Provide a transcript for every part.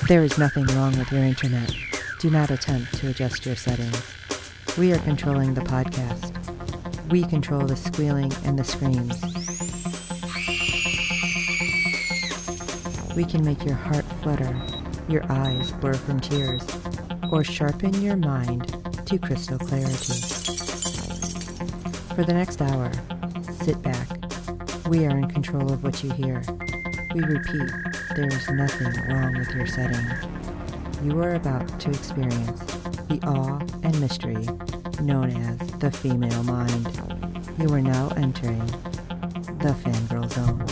There is nothing wrong with your internet. Do not attempt to adjust your settings. We are controlling the podcast. We control the squealing and the screams. We can make your heart flutter, your eyes blur from tears, or sharpen your mind to crystal clarity. For the next hour, sit back. We are in control of what you hear. We repeat, there is nothing wrong with your settings. You are about to experience the awe and mystery known as the female mind. You are now entering the Fangirl Zone.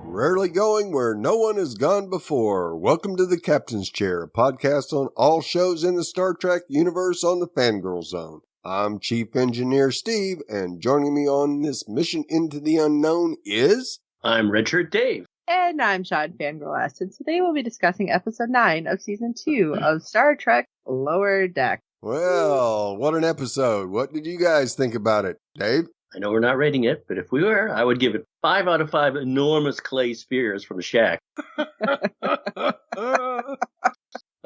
Rarely going where no one has gone before. Welcome to the Captain's Chair, a podcast on all shows in the Star Trek universe on the Fangirl Zone. I'm Chief Engineer Steve, and joining me on this mission into the unknown is... I'm Redshirt Dave. And I'm Sean Fangirl S. And today we'll be discussing episode 9 of season 2 of Star Trek Lower Deck. Well, what an episode. What did you guys think about it, Dave? I know we're not rating it, but if we were, I would give it 5 out of 5 enormous clay spheres from Shaq.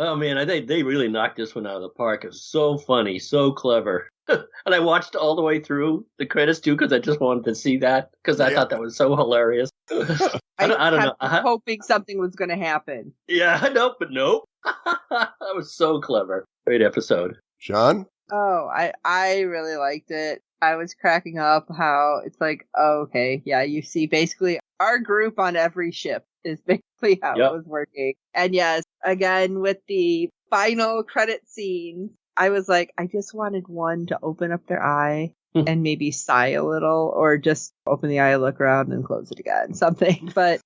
Oh, man, I think they really knocked this one out of the park. It was so funny, so clever. And I watched all the way through the credits, too, because I just wanted to see that, because I thought that was so hilarious. I don't know. Hoping something was going to happen. Yeah, I know, but nope. That was so clever. Great episode. Sean? Oh, I really liked it. I was cracking up how it's like, oh, okay, yeah, you see basically our group on every ship is basically how it was working. And yes, again, with the final credit scene, I was like, I just wanted one to open up their eye and maybe sigh a little, or just open the eye, look around, and close it again, something. But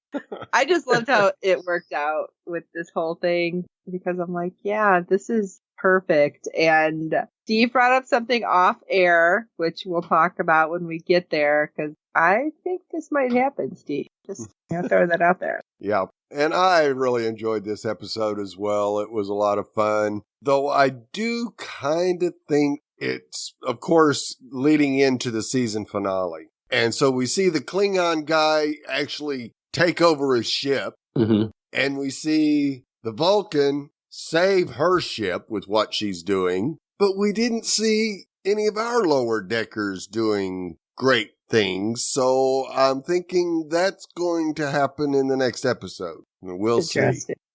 I just loved how it worked out with this whole thing, because I'm like, yeah, this is perfect. And Steve brought up something off air, which we'll talk about when we get there, because I think this might happen, Steve. Just throw that out there. Yeah. And I really enjoyed this episode as well. It was a lot of fun. Though I do kind of think it's, of course, leading into the season finale. And so we see the Klingon guy actually take over his ship. Mm-hmm. And we see the Vulcan save her ship with what she's doing. But we didn't see any of our lower deckers doing great things. So I'm thinking that's going to happen in the next episode. We'll see.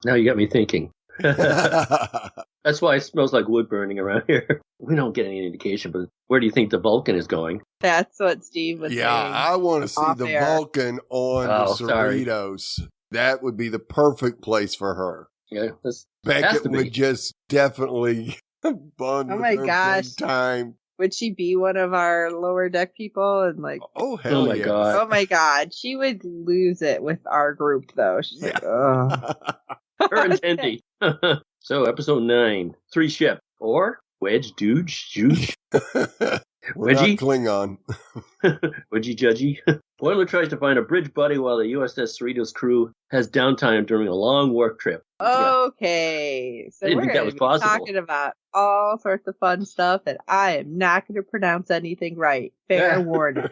Now you got me thinking. That's why it smells like wood burning around here. We don't get any indication, but where do you think the Vulcan is going? That's what Steve was saying. Yeah, I want to see the Vulcan on the Cerritos. Sorry. That would be the perfect place for her. Yeah, Beckett would just definitely bond with her big time. Would she be one of our lower deck people? And like, oh hell my God. Oh my God. She would lose it with our group though. She's like, oh. Her and Tendy. So episode 9, 3 ship, or wej Duj, Juj. Wedgie? Klingon. Wedgie Judgy. Boimler tries to find a bridge buddy while the USS Cerritos crew has downtime during a long work trip. Okay. So we're going to be talking about all sorts of fun stuff, and I am not going to pronounce anything right. Fair warning.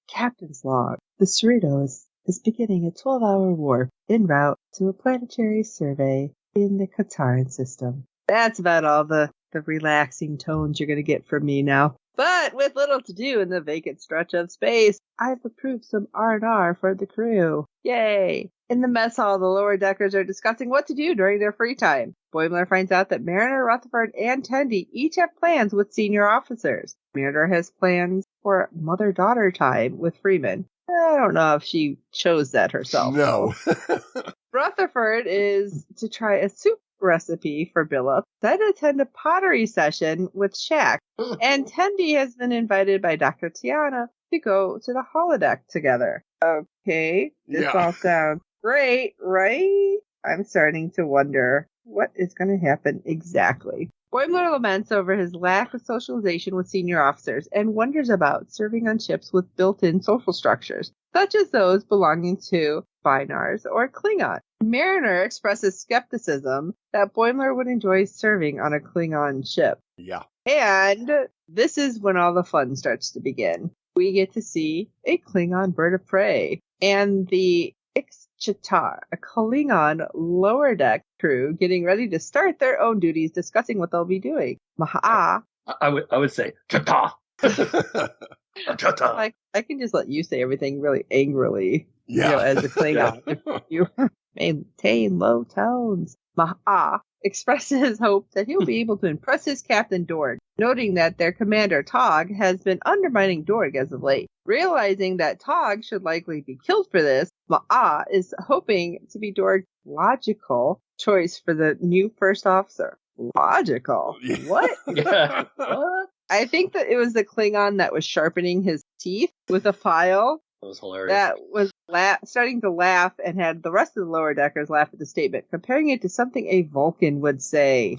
Captain's log. The Cerritos is beginning a 12-hour warp en route to a planetary survey in the Kataran system. That's about all the relaxing tones you're going to get from me now. But with little to do in the vacant stretch of space, I've approved some R&R for the crew. Yay! In the mess hall, the lower deckers are discussing what to do during their free time. Boimler finds out that Mariner, Rutherford, and Tendi each have plans with senior officers. Mariner has plans for mother-daughter time with Freeman. I don't know if she chose that herself. No. Rutherford is to try a soup recipe for Billup, then attend a pottery session with Shaq. And Tendi has been invited by Dr. Tiana to go to the holodeck together. Okay, this all sounds great, right? I'm starting to wonder what is going to happen exactly. Boimler laments over his lack of socialization with senior officers and wonders about serving on ships with built-in social structures, such as those belonging to Binars or Klingon. Mariner expresses skepticism that Boimler would enjoy serving on a Klingon ship. Yeah. And this is when all the fun starts to begin. We get to see a Klingon bird of prey. and the Ixchitar, a Klingon lower deck crew, getting ready to start their own duties, discussing what they'll be doing. Maha'a. I would say, Chata! Chata! Like, I can just let you say everything really angrily, Yeah. as a Klingon. If you maintain low tones. Maha'a expresses hope that he'll be able to impress his captain Dorg, noting that their commander Tog has been undermining Dorg as of late. Realizing that Tog should likely be killed for this, Ma'a is hoping to be Dorg's logical choice for the new first officer. Logical? What? Yeah. What? I think that it was the Klingon that was sharpening his teeth with a file. That was hilarious. That was starting to laugh and had the rest of the lower deckers laugh at the statement, comparing it to something a Vulcan would say.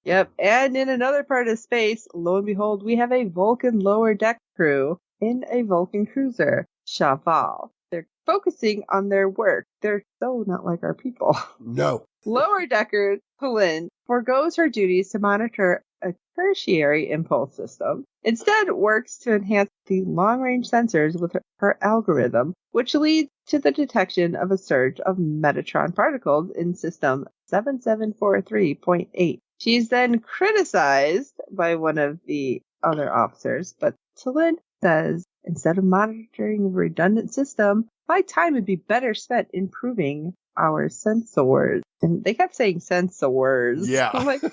Yep. And in another part of space, lo and behold, we have a Vulcan lower deck crew in a Vulcan cruiser, Chaval. They're focusing on their work. They're so not like our people. No. Lower decker Tulin forgoes her duties to monitor a tertiary impulse system. Instead, works to enhance the long-range sensors with her algorithm, which leads to the detection of a surge of Metatron particles in system 7743.8. She's then criticized by one of the other officers, but Tulin says, instead of monitoring a redundant system, my time would be better spent improving our sensors. And they kept saying sensors. Yeah. I'm like,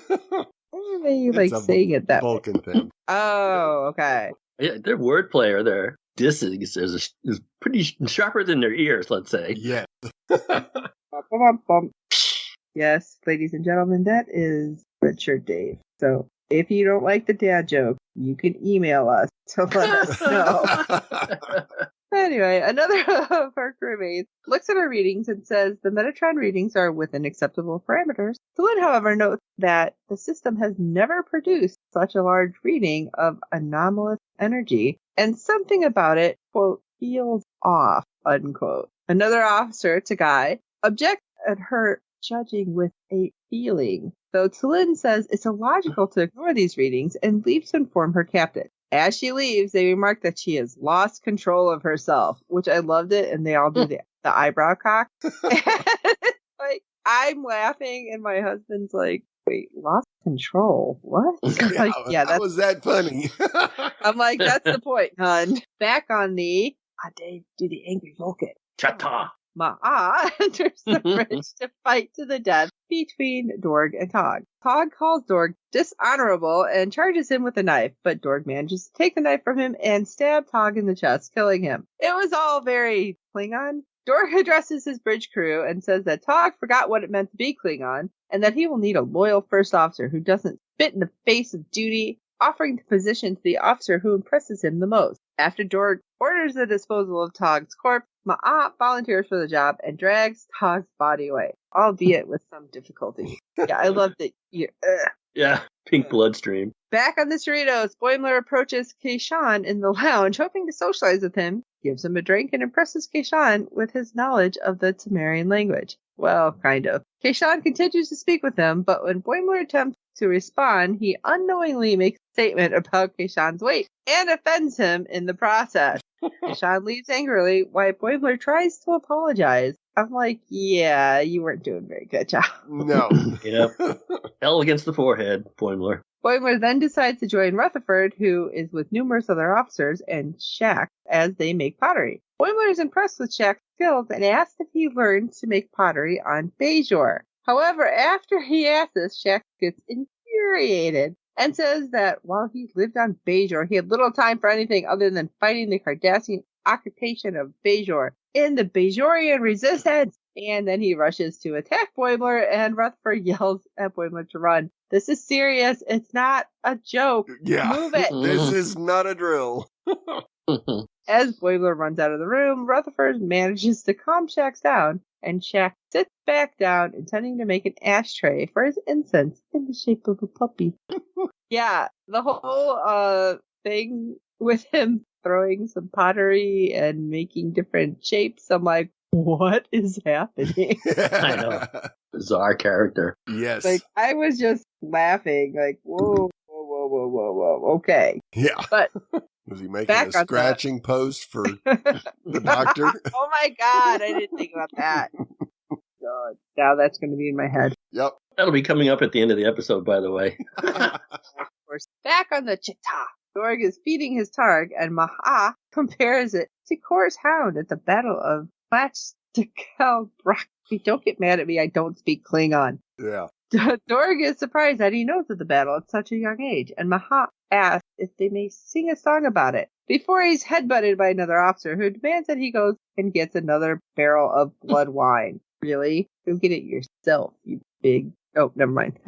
why are they saying it that Vulcan thing. Oh, okay. Yeah, their wordplay or their dissing is pretty sharper than their ears, let's say. Yeah. Yes, ladies and gentlemen, that is Redshirt Dave. So if you don't like the dad joke, you can email us to let us know. Anyway, another of our crewmates looks at our readings and says the Metatron readings are within acceptable parameters. Tulin, however, notes that the system has never produced such a large reading of anomalous energy, and something about it, quote, feels off, unquote. Another officer, Tagai, objects at her judging with a feeling, though Tulin says it's illogical to ignore these readings and leaves to inform her captain. As she leaves, they remark that she has lost control of herself, which I loved it, and they all do the eyebrow cock. Like, I'm laughing, and my husband's like, wait, lost control? What? How was that funny? I'm like, that's the point, hon. Back on the, Dave, do the angry Vulcan. Chata! Ma'a enters the bridge to fight to the death between Dorg and Tog. Tog calls Dorg dishonorable and charges him with a knife, but Dorg manages to take the knife from him and stab Tog in the chest, killing him. It was all very Klingon. Dorg addresses his bridge crew and says that Tog forgot what it meant to be Klingon, and that he will need a loyal first officer who doesn't spit in the face of duty, offering the position to the officer who impresses him the most. After Dorg orders the disposal of Tog's corpse, Ma'a volunteers for the job and drags Tog's body away, albeit with some difficulty. Yeah, I love that. Yeah, pink bloodstream. Back on the Cerritos, Boimler approaches Keishan in the lounge, hoping to socialize with him, gives him a drink, and impresses Keishan with his knowledge of the Temerian language. Well, kind of. Keishan continues to speak with him, but when Boimler attempts to respond, he unknowingly makes a statement about Keishan's weight and offends him in the process. Keishan leaves angrily while Boimler tries to apologize. I'm like, yeah, you weren't doing a very good job. No. Yep. L against the forehead, Boimler. Boimler then decides to join Rutherford, who is with numerous other officers, and Shaq as they make pottery. Boimler is impressed with Shaq's skills and asks if he learned to make pottery on Bajor. However, after he asks this, Shaq gets infuriated and says that while he lived on Bajor, he had little time for anything other than fighting the Cardassian occupation of Bajor in the Bajorian resistance. And then he rushes to attack Boimler, and Rutherford yells at Boimler to run. This is serious. It's not a joke. Yeah. Move it. This is not a drill. As Boimler runs out of the room, Rutherford manages to calm Shax down, and Shax sits back down, intending to make an ashtray for his incense in the shape of a puppy. Yeah, the whole thing with him throwing some pottery and making different shapes, I'm like, what is happening? I know. Bizarre character. Yes. Like, I was just laughing, like, whoa, okay. Yeah. But Was he making a scratching post for the doctor? Oh my God, I didn't think about that. God, now that's going to be in my head. Yep. That'll be coming up at the end of the episode, by the way. Of course. Back on the Chita, Dorg is feeding his targ, and Maha compares it to Kor's hound at the Battle of Bach. Don't get mad at me, I don't speak Klingon. Yeah. Dorg is surprised that he knows of the battle at such a young age, and Maha asks if they may sing a song about it, before he's headbutted by another officer who demands that he goes and gets another barrel of blood wine. Really? Go get it yourself, you big... Oh, never mind.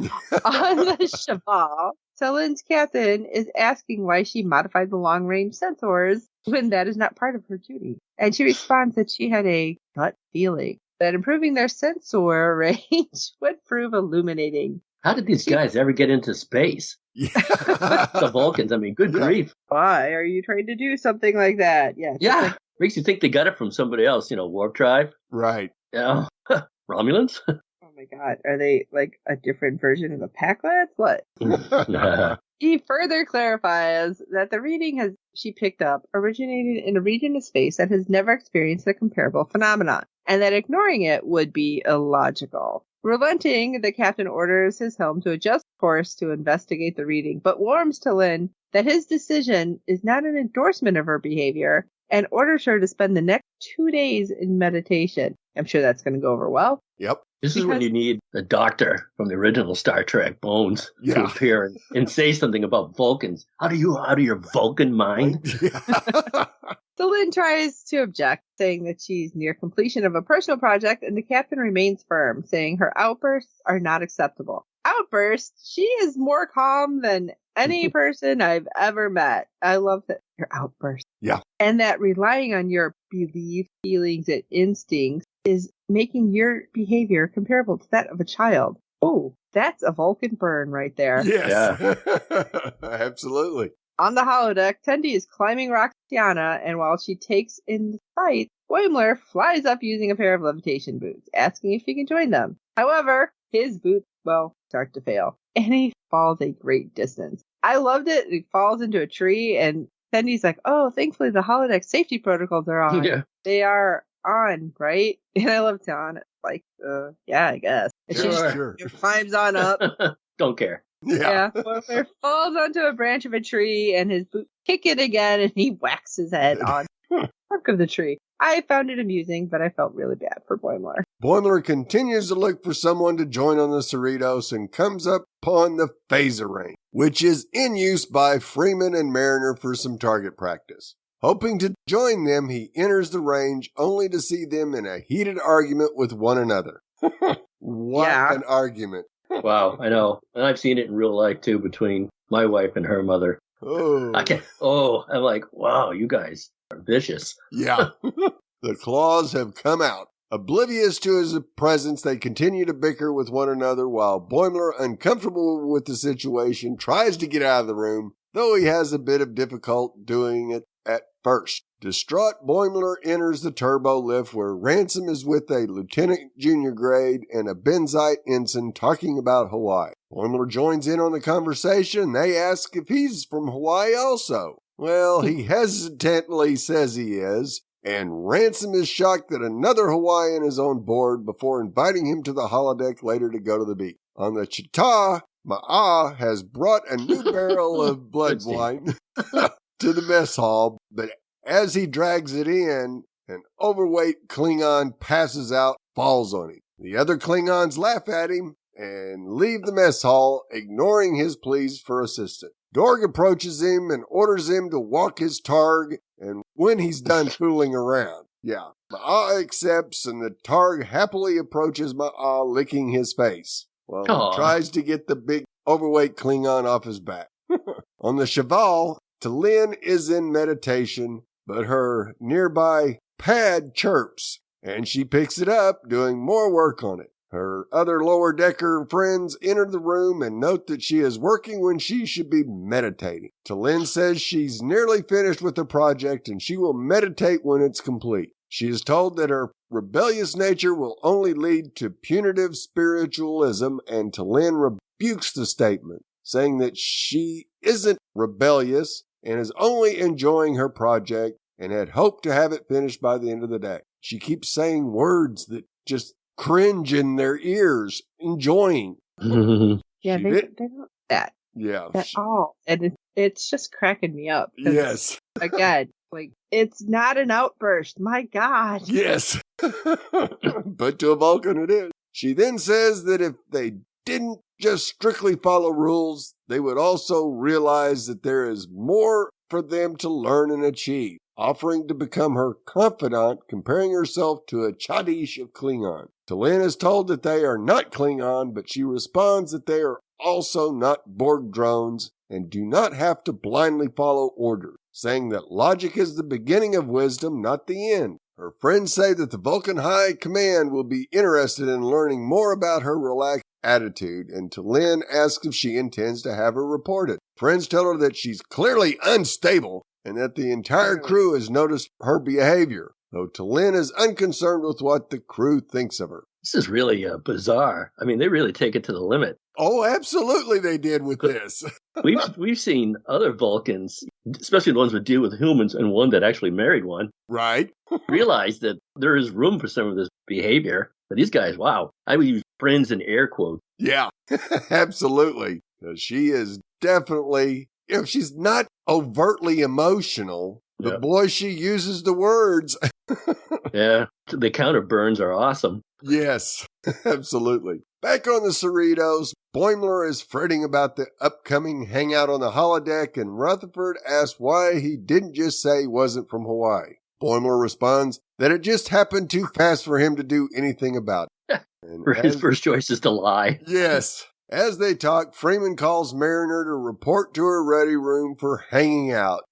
On the Cheval, Talin's captain is asking why she modified the long-range sensors when that is not part of her duty. And she responds that she had a gut feeling that improving their sensor range would prove illuminating. How did these guys ever get into space? Yeah. The Vulcans, I mean, good grief. Why are you trying to do something like that? Yeah. Makes you think they got it from somebody else, Warp Drive. Right. Yeah. Romulans? Oh my God. Are they like a different version of the Packlets? What? He further clarifies that the reading she picked up originated in a region of space that has never experienced a comparable phenomenon, and that ignoring it would be illogical. Relenting, the captain orders his helm to adjust course to investigate the reading, but warns Talin that his decision is not an endorsement of her behavior, and orders her to spend the next 2 days in meditation. I'm sure that's going to go over well. Yep. This is when you need the doctor from the original Star Trek, Bones, to appear and say something about Vulcans. How do you out of your Vulcan mind? Talin tries to object, saying that she's near completion of a personal project, and the captain remains firm, saying her outbursts are not acceptable. Outbursts? She is more calm than any person I've ever met. I love that your outbursts. Yeah. And that relying on your belief, feelings, and instincts is making your behavior comparable to that of a child. Oh, that's a Vulcan burn right there. Yes. Yeah. Absolutely. On the holodeck, Tendi is climbing Roxana, and while she takes in the sight, Boimler flies up using a pair of levitation boots, asking if he can join them. However, his boots, start to fail, and he falls a great distance. I loved it. He falls into a tree, and Tendi's like, oh, thankfully the holodeck safety protocols are on. Yeah. They are on, right? And I love Tiana. Like, yeah, I guess. And Sure. She climbs on up. Don't care. Yeah. Boimler falls onto a branch of a tree, and his boots kick it again, and he whacks his head on the trunk of the tree. I found it amusing, but I felt really bad for Boimler. Boimler continues to look for someone to join on the Cerritos and comes up upon the phaser range, which is in use by Freeman and Mariner for some target practice. Hoping to join them, he enters the range only to see them in a heated argument with one another. What an argument. Wow, I know. And I've seen it in real life, too, between my wife and her mother. Oh. I'm like, wow, you guys are vicious. Yeah. The claws have come out. Oblivious to his presence, they continue to bicker with one another while Boimler, uncomfortable with the situation, tries to get out of the room, though he has a bit of difficulty doing it at first. Distraught, Boimler enters the turbo lift where Ransom is with a lieutenant junior grade and a Benzite ensign talking about Hawaii. Boimler joins in on the conversation. They ask if he's from Hawaii also. Well, he hesitantly says he is, and Ransom is shocked that another Hawaiian is on board before inviting him to the holodeck later to go to the beach. On the Chita, Ma'a has brought a new barrel of blood wine to the mess hall, but as he drags it in, an overweight Klingon passes out, falls on him. The other Klingons laugh at him and leave the mess hall, ignoring his pleas for assistance. Dorg approaches him and orders him to walk his targ, and when he's done fooling around, Ma'a accepts, and the targ happily approaches Ma'a, licking his face. Well, he tries to get the big overweight Klingon off his back. On the Cheval, Talin is in meditation, but her nearby pad chirps, and she picks it up, doing more work on it. Her other lower-decker friends enter the room and note that she is working when she should be meditating. Talin says she's nearly finished with the project and she will meditate when it's complete. She is told that her rebellious nature will only lead to punitive spiritualism, and Talin rebukes the statement, saying that she isn't rebellious and is only enjoying her project and had hoped to have it finished by the end of the day. She keeps saying words that just cringe in their ears, enjoying. Yeah, they don't do that. Yeah. At all. And it's just cracking me up. Yes. Again, like, it's not an outburst. My God. Yes. But to a Vulcan it is. She then says that if they didn't just strictly follow rules, they would also realize that there is more for them to learn and achieve, offering to become her confidant, comparing herself to a Chadish of Klingon. T'Lyn is told that they are not Klingon, but she responds that they are also not Borg drones and do not have to blindly follow orders, saying that logic is the beginning of wisdom, not the end. Her friends say that the Vulcan High Command will be interested in learning more about her relaxed attitude, and T'Lyn asks if she intends to have her reported. Friends tell her that she's clearly unstable and that the entire crew has noticed her behavior, though T'Lyn is unconcerned with what the crew thinks of her. This is really bizarre. I mean, they really take it to the limit. Oh, absolutely they did with this. We've seen other Vulcans, especially the ones that deal with humans, and one that actually married one. Right. Realize that there is room for some of this behavior. But these guys, wow. I would use friends in air quotes. Yeah, absolutely. She is definitely, she's not overtly emotional, but boy, she uses the words. Yeah, the counter burns are awesome. Yes, absolutely. Back on the Cerritos, Boimler is fretting about the upcoming hangout on the holodeck, and Rutherford asks why he didn't just say he wasn't from Hawaii. Boimler responds that it just happened too fast for him to do anything about it. His first choice is to lie. Yes. As they talk, Freeman calls Mariner to report to her ready room for hanging out.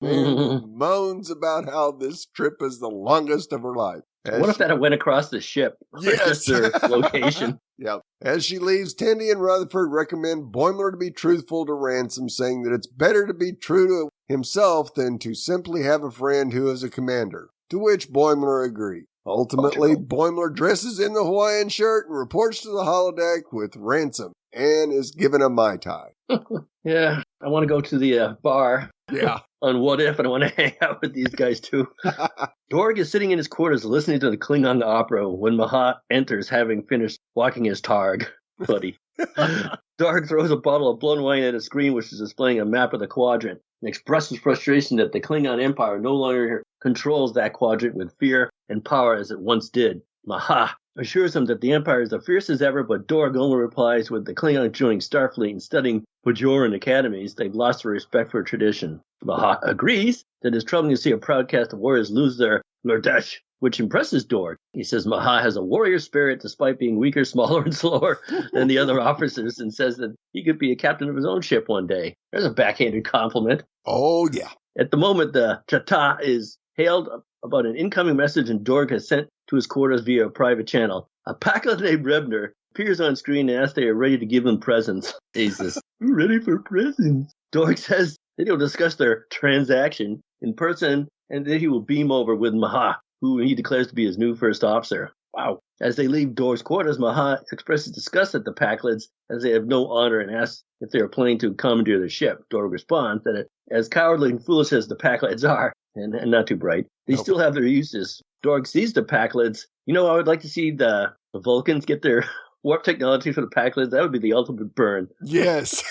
Moans about how this trip is the longest of her life. What if that went across the ship? Yes. Their location. Yep. As she leaves, Tandy and Rutherford recommend Boimler to be truthful to Ransom, saying that it's better to be true to himself than to simply have a friend who is a commander, to which Boimler agreed. Ultimately, Boimler dresses in the Hawaiian shirt and reports to the holodeck with Ransom and is given a Mai Tai. Yeah, I want to go to the bar. Yeah. On What If, and I want to hang out with these guys too. Dorg is sitting in his quarters listening to the Klingon opera when Mahat enters, having finished walking his targ. Buddy. Dorg throws a bottle of blown wine at a screen which is displaying a map of the quadrant and expresses frustration that the Klingon Empire no longer controls that quadrant with fear and power as it once did. Mahat assures him that the Empire is as fierce as ever, but Dorg only replies with the Klingon joining Starfleet and studying Bajoran academies, they've lost their respect for tradition. Mahat agrees that it's troubling to see a proud cast of warriors lose their Lurdesh, which impresses Dorg. He says Mahat has a warrior spirit despite being weaker, smaller, and slower than the other officers, and says that he could be a captain of his own ship one day. There's a backhanded compliment. Oh, yeah. At the moment, the Chata is hailed about an incoming message, and Dorg has sent to his quarters via a private channel. A Packlet named Rebner appears on screen and asks they are ready to give him presents. Jesus. We're ready for presents. Dorg says that he'll discuss their transaction in person and that he will beam over with Mahat, who he declares to be his new first officer. Wow. As they leave Dorg's quarters, Mahat expresses disgust at the Packlets as they have no honor and asks if they are planning to commandeer the ship. Dorg responds that as cowardly and foolish as the Packlets are, and not too bright, they still have their uses. Dorg sees the Packlets. You know, I would like to see the Vulcans get their warp technology for the Packlets. That would be the ultimate burn. Yes.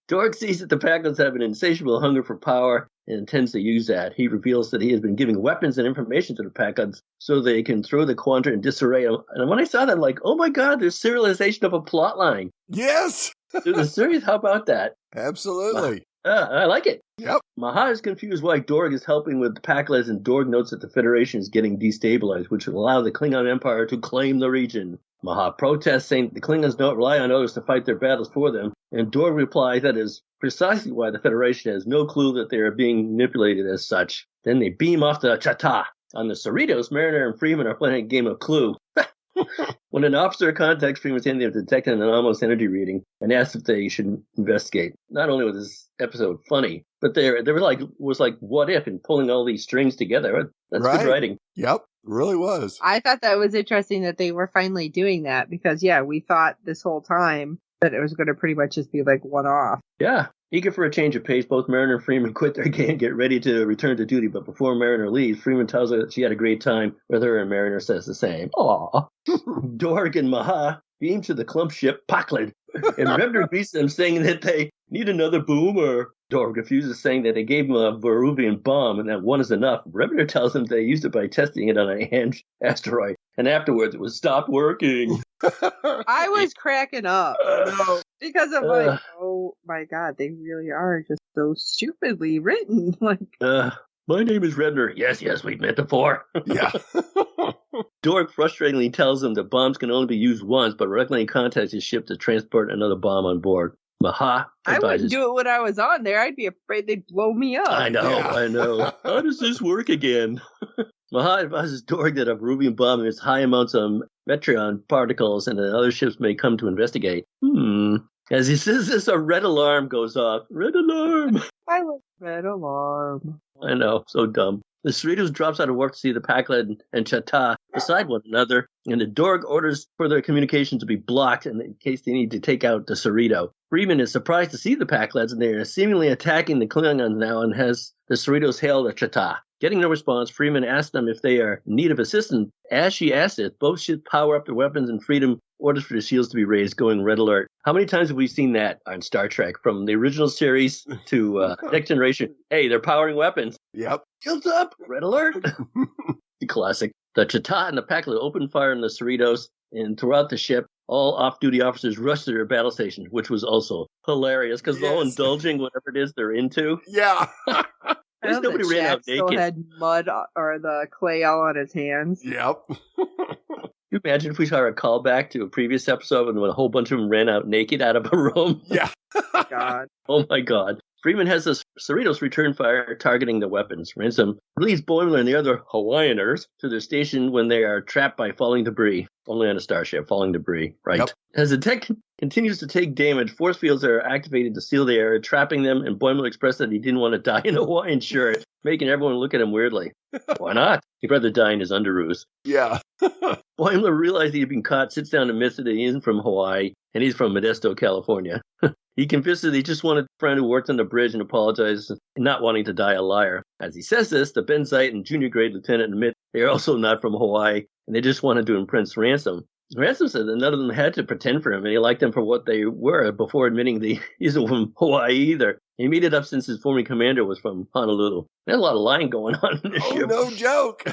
Dorg sees that the Packlets have an insatiable hunger for power and intends to use that. He reveals that he has been giving weapons and information to the Packlets so they can throw the quadrant in disarray. And when I saw that, I'm like, oh my God, there's serialization of a plot line. Yes. There's a series. How about that? Absolutely. I like it. Yep. Mahat is confused why Dorg is helping with the Packlets, and Dorg notes that the Federation is getting destabilized, which will allow the Klingon Empire to claim the region. Mahat protests, saying that the Klingons don't rely on others to fight their battles for them, and Dorg replies that is precisely why the Federation has no clue that they are being manipulated as such. Then they beam off the Chata. On the Cerritos, Mariner and Freeman are playing a game of Clue. When an officer contacts Freeman saying they have detected an anomalous energy reading and asks if they should investigate. Not only was this episode funny, but they were like, what if, and pulling all these strings together. That's good writing. Yep, really was. I thought that was interesting that they were finally doing that because, we thought this whole time that it was going to pretty much just be like one off. Yeah. Eager for a change of pace, both Mariner and Freeman quit their game and get ready to return to duty. But before Mariner leaves, Freeman tells her that she had a great time with her, and Mariner says the same. Aww. Dorg and Maha beam to the clump ship, Pakled, and Rebner greets them, saying that they need another boomer. Dorg refuses, saying that they gave him a Veruvian bomb and that one is enough. Rebner tells them they used it by testing it on a asteroid, and afterwards it was stopped working. I was cracking up. No. Because I'm like, oh my God, they really are just so stupidly written. Like, my name is Rebner. Yes, we've met before. Yeah. Dorg frustratingly tells them that bombs can only be used once, but regularly contacts his ship to transport another bomb on board. Maha I wouldn't do it when I was on there. I'd be afraid they'd blow me up. I know. How does this work again? Maha advises Dorg that a Veruvian bomb emits high amounts of metron particles and that other ships may come to investigate. As he says this, a red alarm goes off. Red alarm! I love red alarm. I know, so dumb. The Cerritos drops out of warp to see the Pakled and Chata beside one another, and the Dorg orders for their communication to be blocked in case they need to take out the Cerrito. Freeman is surprised to see the Pakleds, and they are seemingly attacking the Klingons now, and has the Cerritos hail the Chata. Getting no response, Freeman asks them if they are in need of assistance. As she asks it, both ships power up their weapons, and Freedom orders for the shields to be raised, going red alert. How many times have we seen that on Star Trek, from the original series to Next Generation? Hey, they're powering weapons. Yep. Shields up, red alert. The classic. The Chata and the Pakled open fire on the Cerritos, and throughout the ship, all off-duty officers rush to their battle stations, which was also hilarious, because they're all indulging whatever it is they're into. Yeah. Nobody ran out naked. Still had mud or the clay all on his hands. Yep. Can you imagine if we saw a callback to a previous episode and when a whole bunch of them ran out naked out of a room? Yeah. God. Oh my God. Freeman has the Cerritos return fire targeting the weapons. Ransom leads Boimler and the other Hawaiianers to their station when they are trapped by falling debris. Only on a starship, falling debris, right? Yep. As the tech continues to take damage, force fields are activated to seal the area, trapping them, and Boimler expressed that he didn't want to die in a Hawaiian shirt, making everyone look at him weirdly. Why not? He'd rather die in his underoos. Yeah. Boimler realized he had been caught, sits down and admits that he isn't from Hawaii, and he's from Modesto, California. He confesses he just wanted a friend who worked on the bridge and apologizes, not wanting to die a liar. As he says this, the Benzite and junior grade lieutenant admit they are also not from Hawaii, and they just wanted to impress Ransom. Ransom said that none of them had to pretend for him, and he liked them for what they were before admitting he isn't from Hawaii either. He made it up since his former commander was from Honolulu. There's a lot of lying going on in this ship. No joke.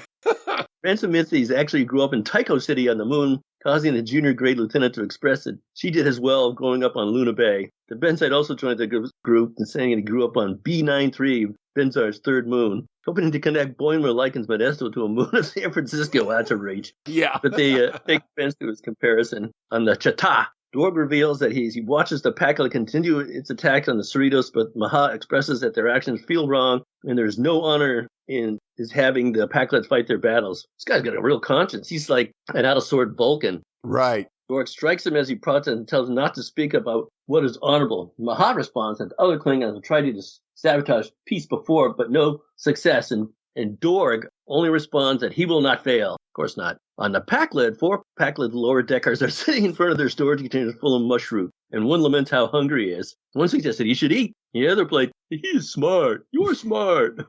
Ransom admits he actually grew up in Tycho City on the moon, causing the junior grade lieutenant to express that she did as well growing up on Luna Bay. The Benzite also joined the group and saying he grew up on B93, Benzar's third moon. Hoping to connect Boimler likens Modesto to a moon of San Francisco. That's a reach. Yeah. But they take offense to his comparison. On the Chata, Dorg reveals that he watches the Pakled continue its attack on the Cerritos, but Maha expresses that their actions feel wrong and there's no honor in having the Pakled fight their battles. This guy's got a real conscience. He's like an out-of-sort Vulcan. Right. Dorg strikes him as he protests and tells him not to speak about what is honorable. Maha responds that other Klingons have tried to sabotage peace before, but no success, and Dorg only responds that he will not fail. Of course not. On the Pakled, 4 Pakled lower deckers are sitting in front of their storage containers full of mushroom, and one laments how hungry he is. One suggested he should eat. The other played, he is smart. You're smart.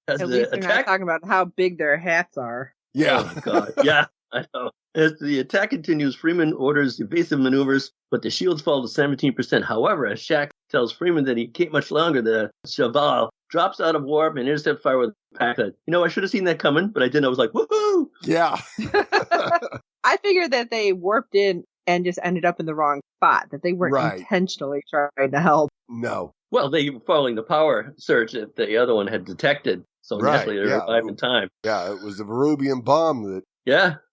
At least they're not talking about how big their hats are. Yeah. Oh, God. Yeah, I know. As the attack continues, Freeman orders evasive maneuvers, but the shields fall to 17%. However, as Shaq tells Freeman that he can't much longer, the Cheval drops out of warp and intercept fire with Pakled. I should have seen that coming, but I didn't. I was like, woohoo! Yeah. I figured that they warped in and just ended up in the wrong spot, that they weren't intentionally trying to help. No. Well, they were following the power surge that the other one had detected, so naturally they arrived in time. Yeah, it was the Veruvian bomb that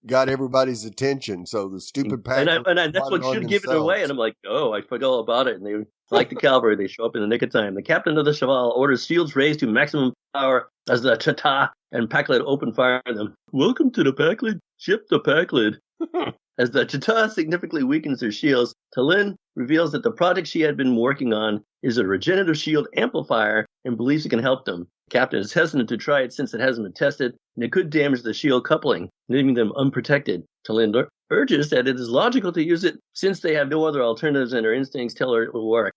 got everybody's attention, so the stupid Pakled... And that's what should give it away, and I'm like, oh, I forgot all about it, and they, like the cavalry, they show up in the nick of time. The captain of the Cheval orders shields raised to maximum power as the Chata and Pakled open fire them. Welcome to the Pakled ship, the Pakled. As the Chata significantly weakens their shields, Talin reveals that the project she had been working on is a regenerative shield amplifier and believes it can help them. The captain is hesitant to try it since it hasn't been tested, and it could damage the shield coupling, leaving them unprotected. Talin urges that it is logical to use it since they have no other alternatives and her instincts tell her it will work.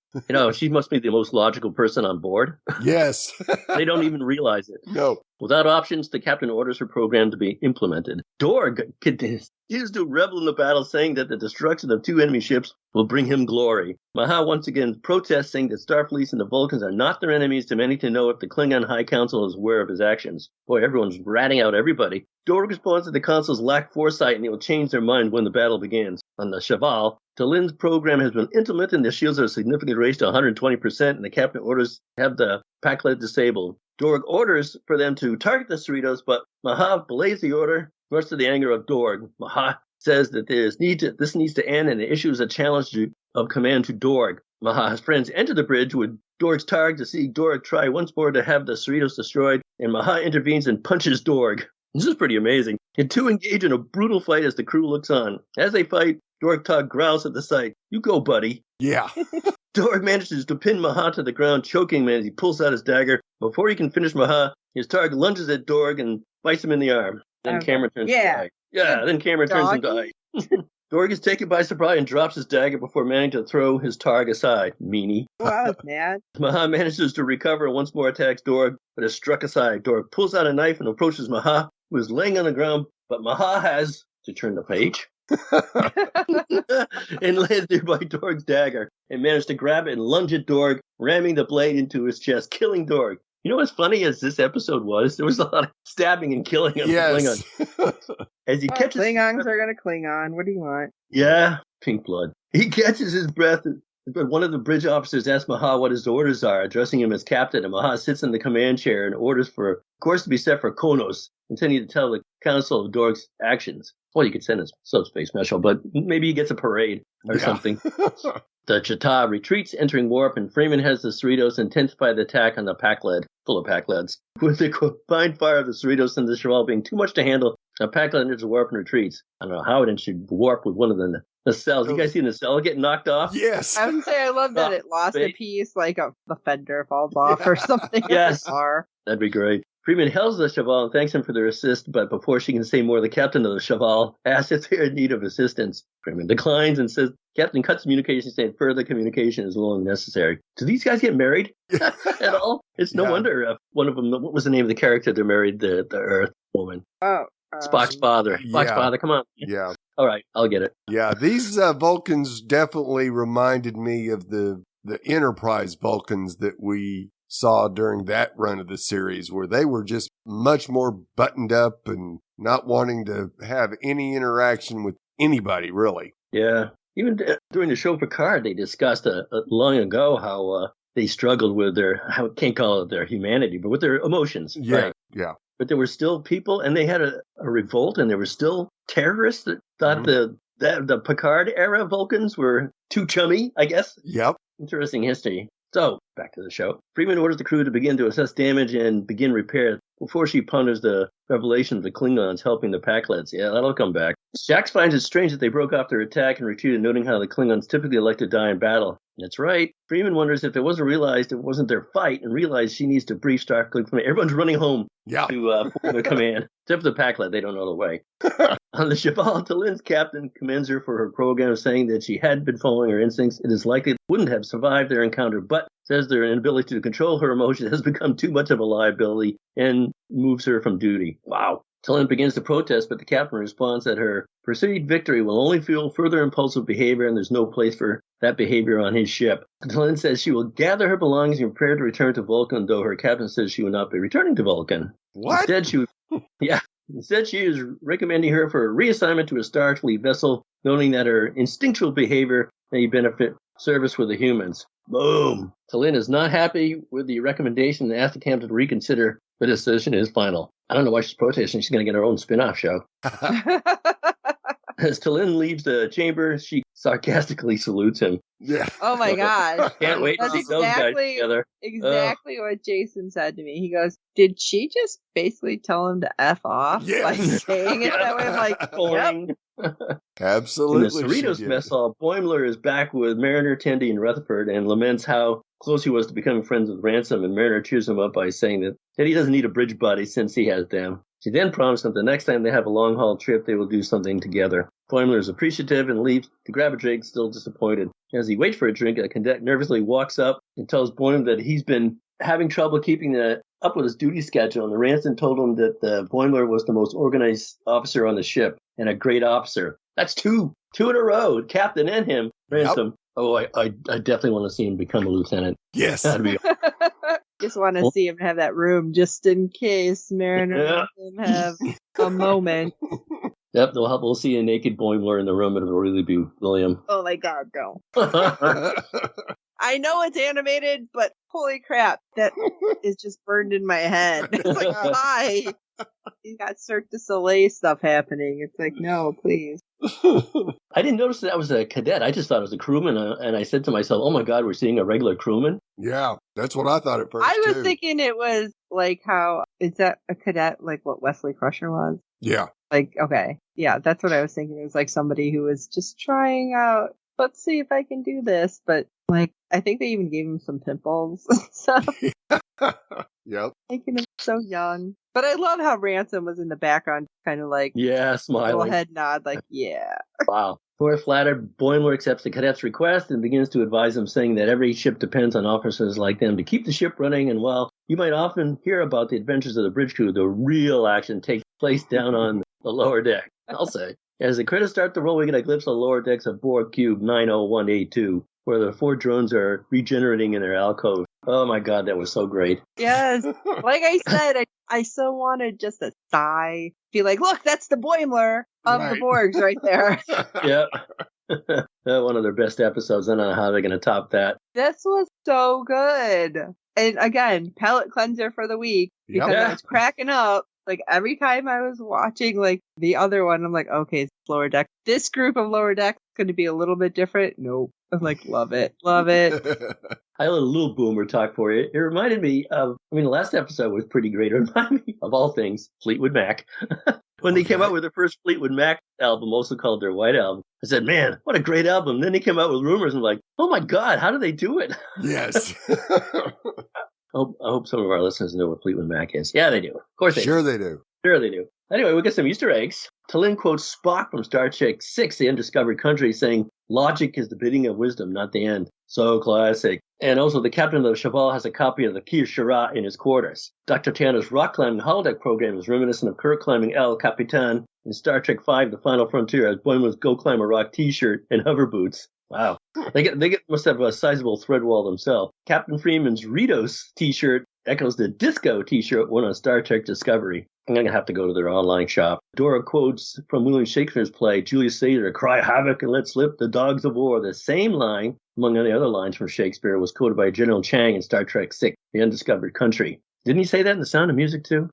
She must be the most logical person on board. Yes. They don't even realize it. No. Without options, the captain orders her program to be implemented. Dorg continues to revel in the battle, saying that the destruction of 2 enemy ships will bring him glory. Maha once again protests, saying that Starfleet and the Vulcans are not their enemies, demanding to know if the Klingon High Council is aware of his actions. Boy, everyone's ratting out everybody. Dorg responds that the Council's lack foresight and it will change their mind when the battle begins. On the Cheval, Talin's program has been implemented and the shields are significantly raised to 120%, and the captain orders to have the Packlet disabled. Dorg orders for them to target the Cerritos, but Maha belays the order, much to the anger of Dorg. Maha says that this needs to end, and issues a challenge of command to Dorg. Maha's friends enter the bridge with Dorg's target to see Dorg try once more to have the Cerritos destroyed, and Maha intervenes and punches Dorg. This is pretty amazing. The two engage in a brutal fight as the crew looks on. As they fight, Dorg Tog growls at the sight. "You go, buddy." Yeah. Dorg manages to pin Maha to the ground, choking him as he pulls out his dagger. Before he can finish Maha, his target lunges at Dorg and bites him in the arm. Then Cameron turns to ice. Then Cameron turns him to ice. Dorg is taken by surprise and drops his dagger before managing to throw his target aside. Meanie. Oh, I was mad. Maha manages to recover and once more attacks Dorg, but is struck aside. Dorg pulls out a knife and approaches Maha, who is laying on the ground, but Maha has to turn the page. And lands nearby Dorg's dagger and managed to grab it and lunge at Dorg, ramming the blade into his chest, killing Dorg. You know what's funny as this episode was? There was a lot of stabbing and killing of Yes. Klingons. As he catches Klingons are going to Klingon. What do you want? Yeah, pink blood. He catches his breath, but one of the bridge officers asks Maha what his orders are, addressing him as captain, and Maha sits in the command chair and orders for course to be set for Konos, intending to tell the council of Dorg's actions. Well, you could send a subspace special, but maybe he gets a parade or something. The Chita retreats, entering warp, and Freeman has the Cerritos intensify the attack on the Packlet, full of Packlets. With the combined fire of the Cerritos and the Cheval being too much to handle, the Packlet enters the warp and retreats. I don't know how it entered warp with one of the cells. You guys seen the cell get knocked off? Yes. I would say I love that it lost a piece, like the fender falls off or something. Yes. Bizarre. That'd be great. Freeman hails the Cheval and thanks him for their assist, but before she can say more, the captain of the Cheval asks if they're in need of assistance. Freeman declines and says, Captain cuts communication, saying further communication is no longer necessary. Do these guys get married at all? It's no wonder one of them, what was the name of the character that married the Earth woman? Oh. Spock's father. Spock's father, come on. Yeah. All right, I'll get it. Yeah, these Vulcans definitely reminded me of the Enterprise Vulcans that we saw during that run of the series, where they were just much more buttoned up and not wanting to have any interaction with anybody, really. Yeah. Even during the show Picard, they discussed long ago how they struggled with I can't call it their humanity, but with their emotions. Yeah, right? yeah. But there were still people, and they had a revolt, and there were still terrorists that thought the Picard era Vulcans were too chummy, I guess. Yep. Interesting history. So, back to the show. Freeman orders the crew to begin to assess damage and begin repair before she ponders the revelation of the Klingons helping the Packlets. Yeah, that'll come back. Jax finds it strange that they broke off their attack and retreated, noting how the Klingons typically like to die in battle. That's right. Freeman wonders if it wasn't realized it wasn't their fight and realized she needs to brief Starfleet. Everyone's running home to form a command. Except for the Packlet, they don't know the way. On the Cheval, Talin's captain commends her for her program, saying that she had been following her instincts. It is likely they wouldn't have survived their encounter, but says their inability to control her emotions has become too much of a liability and moves her from duty. Wow. Talin begins to protest, but the captain responds that her perceived victory will only fuel further impulsive behavior, and there's no place for that behavior on his ship. Talin says she will gather her belongings and prepare to return to Vulcan, though her captain says she will not be returning to Vulcan. What? Instead, she is recommending her for a reassignment to a Starfleet vessel, noting that her instinctual behavior may benefit service with the humans. Boom. Talin is not happy with the recommendation and asks the captain to reconsider. The decision is final. I don't know why she's protesting. She's going to get her own spin-off show. As Talin leaves the chamber, she sarcastically salutes him. Yeah. Oh my gosh. Can't wait to see those guys together. Exactly what Jason said to me. He goes, did she just basically tell him to F off? Yes. Like saying it that way? I'm like, yep. Absolutely. In the Cerritos mess hall, Boimler is back with Mariner, Tendi, and Rutherford and laments how close he was to becoming friends with Ransom, and Mariner cheers him up by saying that he doesn't need a bridge buddy since he has them. She then promised that the next time they have a long-haul trip, they will do something together. Boimler is appreciative and leaves to grab a drink, still disappointed. As he waits for a drink, a cadet nervously walks up and tells Boimler that he's been having trouble keeping up with his duty schedule, and the Ransom told him that Boimler was the most organized officer on the ship and a great officer. That's two in a row, Captain and him, Ransom. Yep. Oh, I definitely want to see him become a lieutenant. Yes. That'd be just want to see him have that room just in case Mariner and him have a moment. Yep, we'll see a naked Boimler in the room. It'll really be William. Oh my God, no. I know it's animated, but holy crap, that is just burned in my head. It's like, why? You got Cirque du Soleil stuff happening. It's like, no, please. I didn't notice that was a cadet. I just thought it was a crewman, and I said to myself, oh my God, we're seeing a regular crewman? Yeah, that's what I thought at first, I was thinking it was like how, is that a cadet like what Wesley Crusher was? Yeah. Like, okay. Yeah, that's what I was thinking. It was like somebody who was just trying out, let's see if I can do this. But like, I think they even gave him some pimples and stuff. Yep. Making him so young. But I love how Ransom was in the background, kind of like, yeah, smiling. Little head nod, like, yeah. Wow. For flattered, Boimler accepts the cadet's request and begins to advise them, saying that every ship depends on officers like them to keep the ship running. And while you might often hear about the adventures of the bridge crew, the real action takes place down on the lower deck, I'll say. As the credits start to roll, we get a glimpse of the lower decks of Borg Cube 90182, where the 4 drones are regenerating in their alcove. Oh my God, that was so great. Yes. Like I said, I so wanted just a sigh. Be like, look, that's the Boimler of the Borgs right there. Yeah. One of their best episodes. I don't know how they're going to top that. This was so good. And again, palate cleanser for the week. Because I was cracking up. Like every time I was watching like the other one, I'm like, okay, it's lower deck. This group of lower deck is going to be a little bit different. Nope. I'm like, love it. Love it. I had a little boomer talk for you. It reminded me of, the last episode was pretty great. It reminded me of all things Fleetwood Mac. When they came out with their first Fleetwood Mac album, also called their White Album, I said, man, what a great album. Then they came out with Rumors and I'm like, oh my God, how did they do it? Yes. I hope some of our listeners know what Fleetwood Mac is. Yeah, they do. Of course they do. Sure they do. Sure they do. Anyway, we get some Easter eggs. T'Lyn quotes Spock from Star Trek VI, The Undiscovered Country, saying, logic is the bidding of wisdom, not the end. So classic. And also, the captain of the Cheval has a copy of the Kir Shara in his quarters. Dr. Tanner's rock climbing holodeck program is reminiscent of Kirk climbing El Capitan in Star Trek V, The Final Frontier, as Boimler's Go Climb a Rock t-shirt and hover boots. Wow. They must have a sizable thread wall themselves. Captain Freeman's Ritos t-shirt echoes the Disco t-shirt worn on Star Trek Discovery. I'm going to have to go to their online shop. Dora quotes from William Shakespeare's play, Julius Caesar, cry havoc and let slip the dogs of war. The same line, among many other lines from Shakespeare, was quoted by General Chang in Star Trek VI, The Undiscovered Country. Didn't he say that in The Sound of Music, too?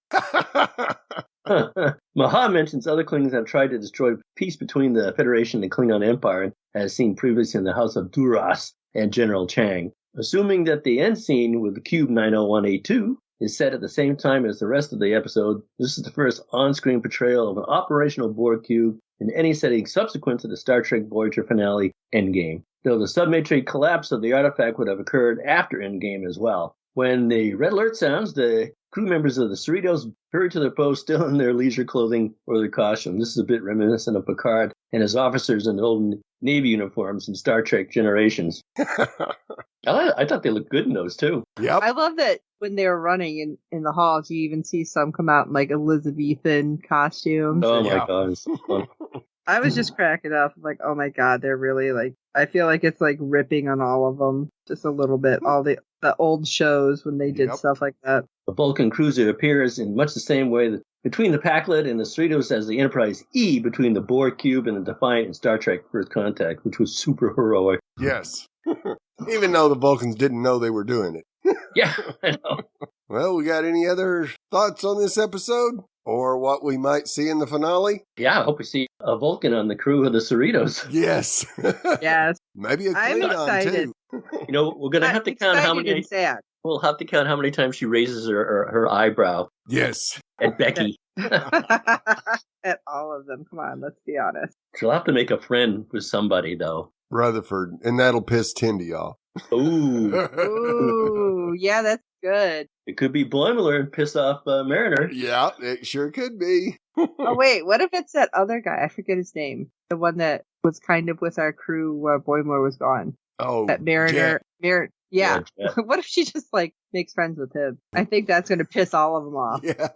Maha mentions other Klingons have tried to destroy peace between the Federation and the Klingon Empire, as seen previously in the House of Duras and General Chang. Assuming that the end scene with the Cube 90182 is set at the same time as the rest of the episode, this is the first on-screen portrayal of an operational Borg cube in any setting subsequent to the Star Trek Voyager finale, Endgame, though the submatrix collapse of the artifact would have occurred after Endgame as well. When the red alert sounds, the crew members of the Cerritos hurry to their posts still in their leisure clothing or their costume. This is a bit reminiscent of Picard and his officers in old Navy uniforms in Star Trek Generations. I thought they looked good in those, too. Yep. I love that when they were running in the halls, you even see some come out in like Elizabethan costumes. Oh, my God. It's so fun. I was just cracking up. I'm like, oh, my God, they're really like, I feel like it's like ripping on all of them just a little bit. All the old shows when they did stuff like that. The Vulcan cruiser appears in much the same way that between the Packlet and the Cerritos as the Enterprise E between the Borg Cube and the Defiant in Star Trek First Contact, which was super heroic. Yes. Even though the Vulcans didn't know they were doing it. Yeah, I know. Well, we got any other thoughts on this episode? Or what we might see in the finale? Yeah, I hope we see a Vulcan on the crew of the Cerritos. Yes. Yes. Maybe a I'm Klingon, excited. too. You know, we're going to have to count how many... Sad. We'll have to count how many times she raises her eyebrow. Yes. At Becky. At all of them. Come on, let's be honest. She'll have to make a friend with somebody, though. Rutherford. And that'll piss Tindy off. Ooh. Ooh, yeah, that's good. It could be Boimler and piss off Mariner. Yeah, it sure could be. Oh, wait, what if it's that other guy? I forget his name. The one that was kind of with our crew while Boimler was gone. Oh, that Mariner. Yeah. Jet. What if she just like makes friends with him? I think that's going to piss all of them off. Yeah.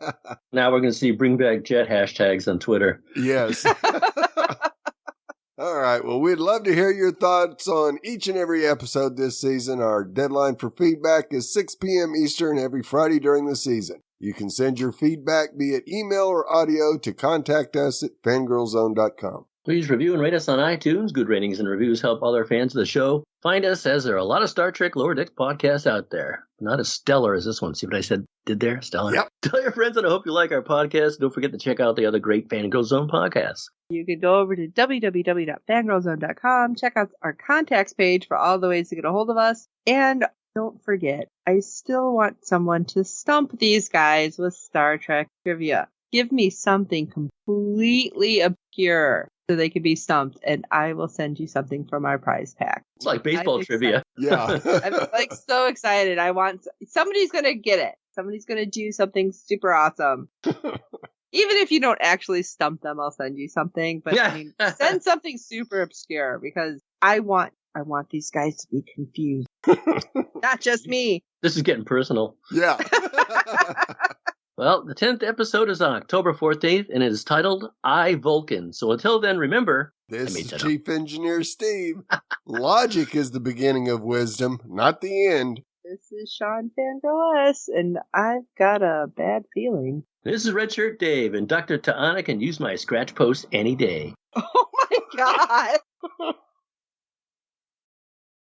Now we're going to see bring back Jet hashtags on Twitter. Yes. All right. Well, we'd love to hear your thoughts on each and every episode this season. Our deadline for feedback is 6 p.m. Eastern every Friday during the season. You can send your feedback, be it email or audio, to contact us at fangirlzone.com. Please review and rate us on iTunes. Good ratings and reviews help other fans of the show find us, as there are a lot of Star Trek Lower Decks podcasts out there. Not as stellar as this one. See what I did there? Stellar. Yep. Tell your friends, and I hope you like our podcast. Don't forget to check out the other great Fangirl Zone podcasts. You can go over to www.fangirlzone.com, check out our contacts page for all the ways to get a hold of us. And don't forget, I still want someone to stump these guys with Star Trek trivia. Give me something completely obscure so they can be stumped, and I will send you something from our prize pack. It's like baseball trivia. Yeah. I'm like so excited. Somebody's going to get it. Somebody's going to do something super awesome. Even if you don't actually stump them, I'll send you something. But Yeah. I mean, send something super obscure, because I want these guys to be confused. Not just me. This is getting personal. Yeah. Well, the 10th episode is on October 14th, and it is titled I, Vulcan. So until then, remember... This is Chief Engineer Steve. Logic is the beginning of wisdom, not the end. This is Sean Fangirl S, and I've got a bad feeling. This is Redshirt Dave, and Dr. Ta'ana can use my scratch post any day. Oh my god!